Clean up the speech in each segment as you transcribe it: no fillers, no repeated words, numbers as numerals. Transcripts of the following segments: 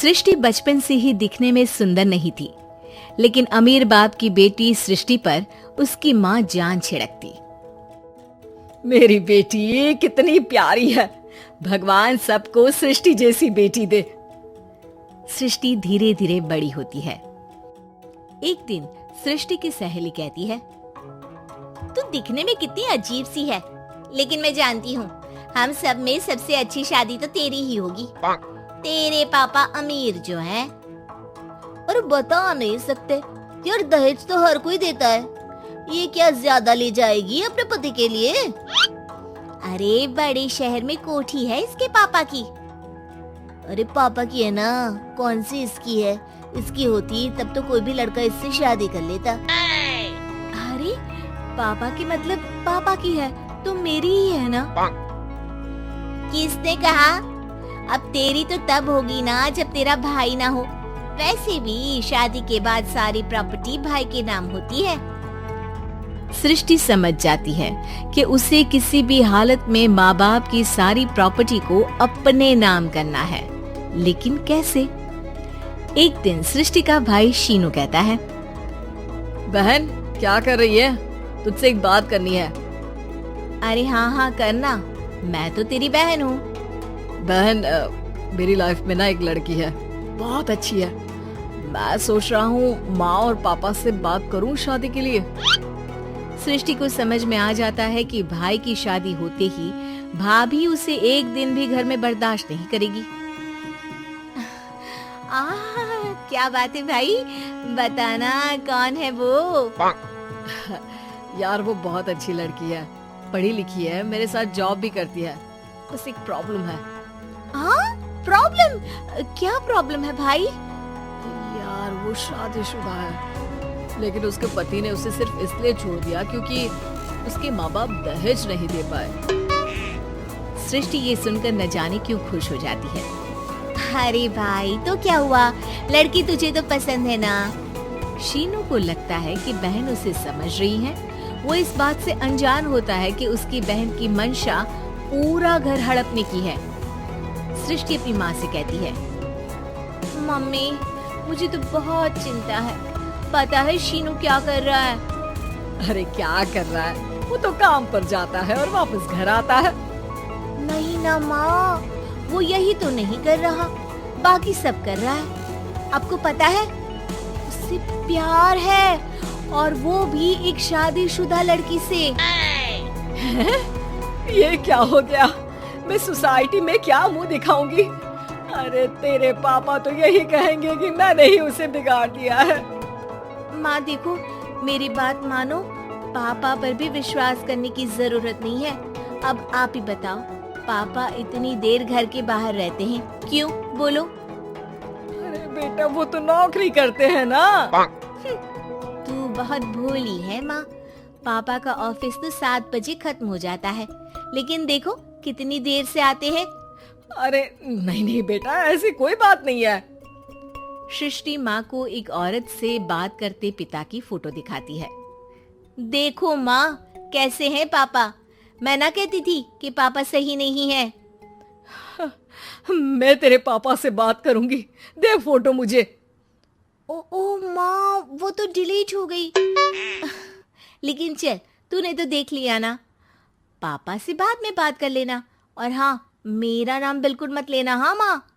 सृष्टि बचपन से ही दिखने में सुंदर नहीं थी, लेकिन अमीर बाप की बेटी सृष्टि पर उसकी माँ जान छिड़कती। मेरी बेटी कितनी प्यारी है, भगवान सबको सृष्टि जैसी बेटी दे। सृष्टि धीरे धीरे बड़ी होती है। एक दिन सृष्टि की सहेली कहती है, तू दिखने में कितनी अजीब सी है, लेकिन मैं जानती हूँ हम सब में सबसे अच्छी शादी तो तेरी ही होगी। तेरे पापा अमीर जो हैं। और बता नहीं सकते यार, दहेज तो हर कोई देता है, ये क्या ज्यादा ले जाएगी अपने पति के लिए? अरे बड़े शहर में कोठी है इसके पापा की। अरे पापा की है ना, कौन सी इसकी है? इसकी होती तब तो कोई भी लड़का इससे शादी कर लेता। अरे पापा की मतलब पापा की है तो मेरी ही है ना? किसने कहा? अब तेरी तो तब होगी ना जब तेरा भाई ना हो। वैसे भी शादी के बाद सारी प्रॉपर्टी भाई के नाम होती है। सृष्टि समझ जाती है कि उसे किसी भी हालत में माँ बाप की सारी प्रॉपर्टी को अपने नाम करना है, लेकिन कैसे? एक दिन सृष्टि का भाई शीनू कहता है, बहन क्या कर रही है? तुझसे एक बात करनी है। अरे हाँ हाँ करना, मैं तो तेरी बहन हूँ। बहन मेरी लाइफ में ना एक लड़की है, बहुत अच्छी है। मैं सोच रहा हूँ माँ और पापा से बात करूँ शादी के लिए। सृष्टि को समझ में आ जाता है कि भाई की शादी होते ही भाभी उसे एक दिन भी घर में बर्दाश्त नहीं करेगी। क्या बात है भाई, बताना कौन है वो? यार वो बहुत अच्छी लड़की है, पढ़ी लिखी है, मेरे साथ जॉब भी करती है। बस एक प्रॉब्लम है। प्रॉब्लम? क्या प्रॉब्लम है भाई? यार वो शादीशुदा है, लेकिन उसके पति ने उसे सिर्फ इसलिए छोड़ दिया क्योंकि उसके माँ बाप दहेज नहीं दे पाए। सृष्टि ये सुनकर न जाने क्यों खुश हो जाती है। अरे भाई तो क्या हुआ, लड़की तुझे तो पसंद है ना? शीनू को लगता है कि बहन उसे समझ रही है। वो इस बात से अनजान होता है कि उसकी बहन की मंशा पूरा घर हड़पने की है। सृष्टि अपनी माँ से कहती है, मम्मी मुझे तो बहुत चिंता है, पता है शीनू क्या कर रहा है? अरे क्या कर रहा है? वो तो काम पर जाता है और वापस घर आता है। नहीं ना माँ, वो यही तो नहीं कर रहा, बाकी सब कर रहा है। आपको पता है उससे प्यार है, और वो भी एक शादीशुदा लड़की से। ये क्या हो गया? मैं सोसाइटी में क्या मुंह दिखाऊंगी? अरे तेरे पापा तो यही कहेंगे कि मैंने ही उसे बिगाड़ दिया है। माँ देखो, मेरी बात मानो, पापा पर भी विश्वास करने की जरूरत नहीं है। अब आप ही बताओ, पापा इतनी देर घर के बाहर रहते हैं क्यों? बोलो। अरे बेटा वो तो नौकरी करते हैं ना। तू बहुत भोली है माँ, पापा का ऑफिस तो 7 बजे खत्म हो जाता है, लेकिन देखो कितनी देर से आते हैं। अरे नहीं नहीं बेटा, ऐसी कोई बात नहीं है। सृष्टि माँ को एक औरत से बात करते पिता की फोटो दिखाती है। देखो माँ कैसे हैं पापा, मैं ना कहती थी कि पापा सही नहीं है। मैं तेरे पापा से बात करूंगी, दे फोटो मुझे। ओ माँ, वो तो डिलीट हो गई। लेकिन चल, तूने तो देख लिया ना, पापा से बाद में बात कर लेना, और हाँ मेरा नाम बिल्कुल मत लेना। हाँ माँ।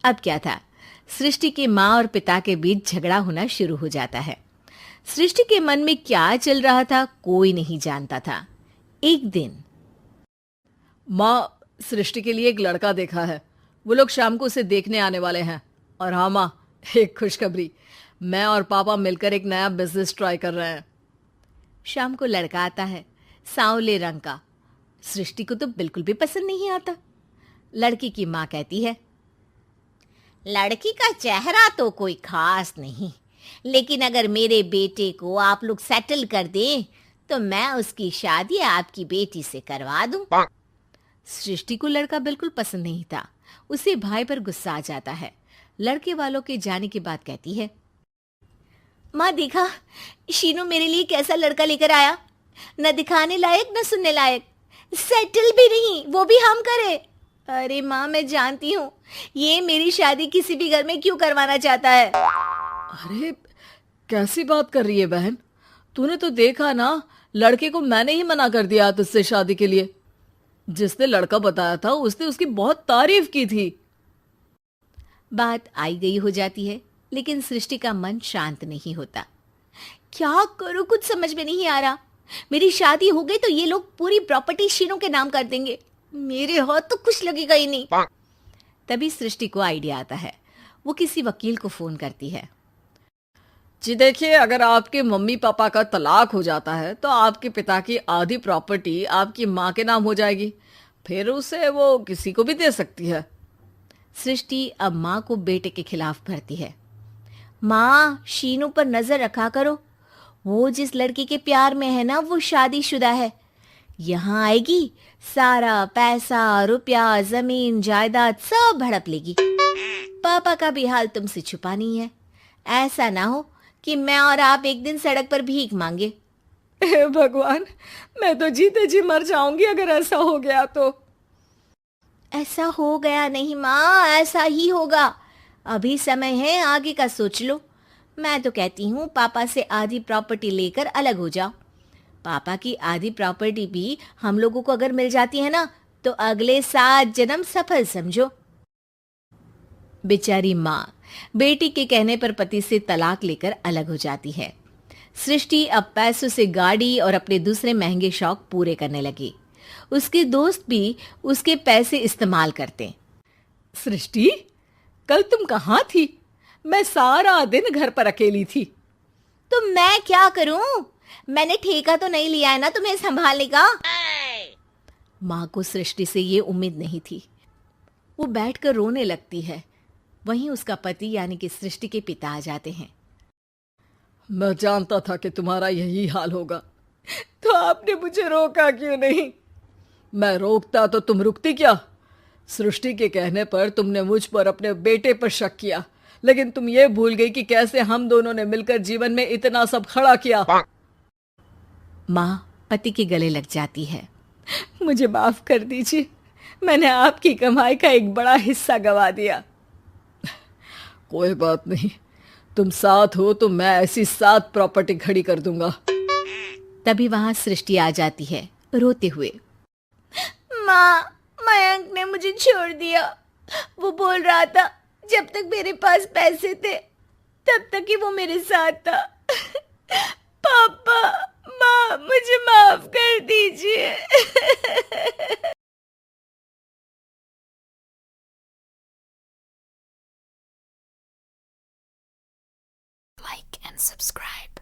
अब क्या था, सृष्टि के माँ और पिता के बीच झगड़ा होना शुरू हो जाता है। सृष्टि के मन में क्या चल रहा था कोई नहीं जानता था। एक दिन, माँ सृष्टि के लिए एक लड़का देखा है, वो लोग शाम को उसे देखने आने वाले हैं। और हाँ माँ, एक खुशखबरी, मैं और पापा मिलकर एक नया बिजनेस ट्राई कर रहे हैं। शाम को लड़का आता है, सांवले रंग का। सृष्टि को तो बिल्कुल भी पसंद नहीं आता। लड़की की माँ कहती है, लड़की का चेहरा तो कोई खास नहीं, लेकिन अगर मेरे बेटे को आप लोग सेटल कर दें तो मैं उसकी शादी आपकी बेटी से करवा दूं। सृष्टि को लड़का बिल्कुल पसंद नहीं था। उसे भाई पर गुस्सा आ जाता है। लड़के वालों के जाने के बाद कहती है, माँ देखा शीनू मेरे लिए कैसा लड़का लेकर आया, न दिखाने लायक न सुनने लायक, सेटल भी नहीं, वो भी हम करे। अरे माँ, मैं जानती हूँ ये मेरी शादी किसी भी घर में क्यों करवाना चाहता है। अरे कैसी बात कर रही है बहन? तूने तो देखा ना, लड़के को मैंने ही मना कर दिया तुझसे शादी के लिए। जिसने लड़का बताया था उसने उसकी बहुत तारीफ की थी। बात आई गई हो जाती है, लेकिन सृष्टि का मन शांत नहीं होता। क्या करूँ, कुछ समझ में नहीं आ रहा। मेरी शादी हो गई तो ये लोग पूरी प्रॉपर्टी शीनू के नाम कर देंगे। मेरे हाथ तो कुछ लगेगा ही नहीं। तभी सृष्टि को आइडिया आता है। वो किसी वकील को फोन करती है। जी देखिए, अगर आपके मम्मी पापा का तलाक हो जाता है तो आपके पिता की आधी प्रॉपर्टी आपकी माँ के नाम हो जाएगी। फिर उसे वो किसी को भी दे सकती है। सृष्टि अब माँ को बेटे के खिलाफ भरती है। माँ, शीनू पर नजर रखा करो। वो जिस लड़की के प्यार में है ना, वो शादीशुदा है। यहाँ आएगी, सारा पैसा, रुपया, जमीन, जायदाद सब हड़प लेगी। पापा का भी हाल तुमसे छुपा नहीं है। ऐसा ना हो कि मैं और आप एक दिन सड़क पर भीख मांगे। हे भगवान, मैं तो जीते जी मर जाऊंगी अगर ऐसा हो गया तो। ऐसा हो गया नहीं माँ, ऐसा ही होगा। अभी समय है, आगे का सोच लो। मैं तो कहती हूँ पापा से आधी प्रॉपर्टी लेकर अलग हो जाओ। पापा की आधी प्रॉपर्टी भी हम लोगों को अगर मिल जाती है ना, तो अगले 7 जन्म सफल समझो। बेचारी माँ बेटी के कहने पर पति से तलाक लेकर अलग हो जाती है। सृष्टि अब पैसों से गाड़ी और अपने दूसरे महंगे शौक पूरे करने लगी। उसके दोस्त भी उसके पैसे इस्तेमाल करते। सृष्टि, कल तुम कहाँ थी? मैं सारा दिन घर पर अकेली थी। तो मैं क्या करूं? मैंने ठेका तो नहीं लिया है ना तुम्हें संभालने का। माँ को सृष्टि से ये उम्मीद नहीं थी। वो बैठकर रोने लगती है। वहीं उसका पति यानी कि सृष्टि के पिता आ जाते हैं। मैं जानता था कि तुम्हारा यही हाल होगा, तो आपने मुझे रोका क्यों नहीं? मैं रोकता तो तुम रुकती क्या? सृष्टि के कहने पर तुमने मुझ पर अपने बेटे पर शक किया, लेकिन तुम ये भूल गई कि कैसे हम दोनों ने मिलकर जीवन में इतना सब खड़ा किया। माँ पति के गले लग जाती है। मुझे माफ कर दीजिए, मैंने आपकी कमाई का एक बड़ा हिस्सा गवा दिया। कोई बात नहीं, तुम साथ हो तो मैं ऐसी 7 प्रॉपर्टी खड़ी कर दूंगा। तभी वहां सृष्टि आ जाती है रोते हुए। माँ, मयंक ने मुझे छोड़ दिया। वो बोल रहा था जब तक मेरे पास पैसे थे तब तक ही वो मेरे साथ था। पापा, माँ, मुझे माफ कर दीजिए। Like and subscribe.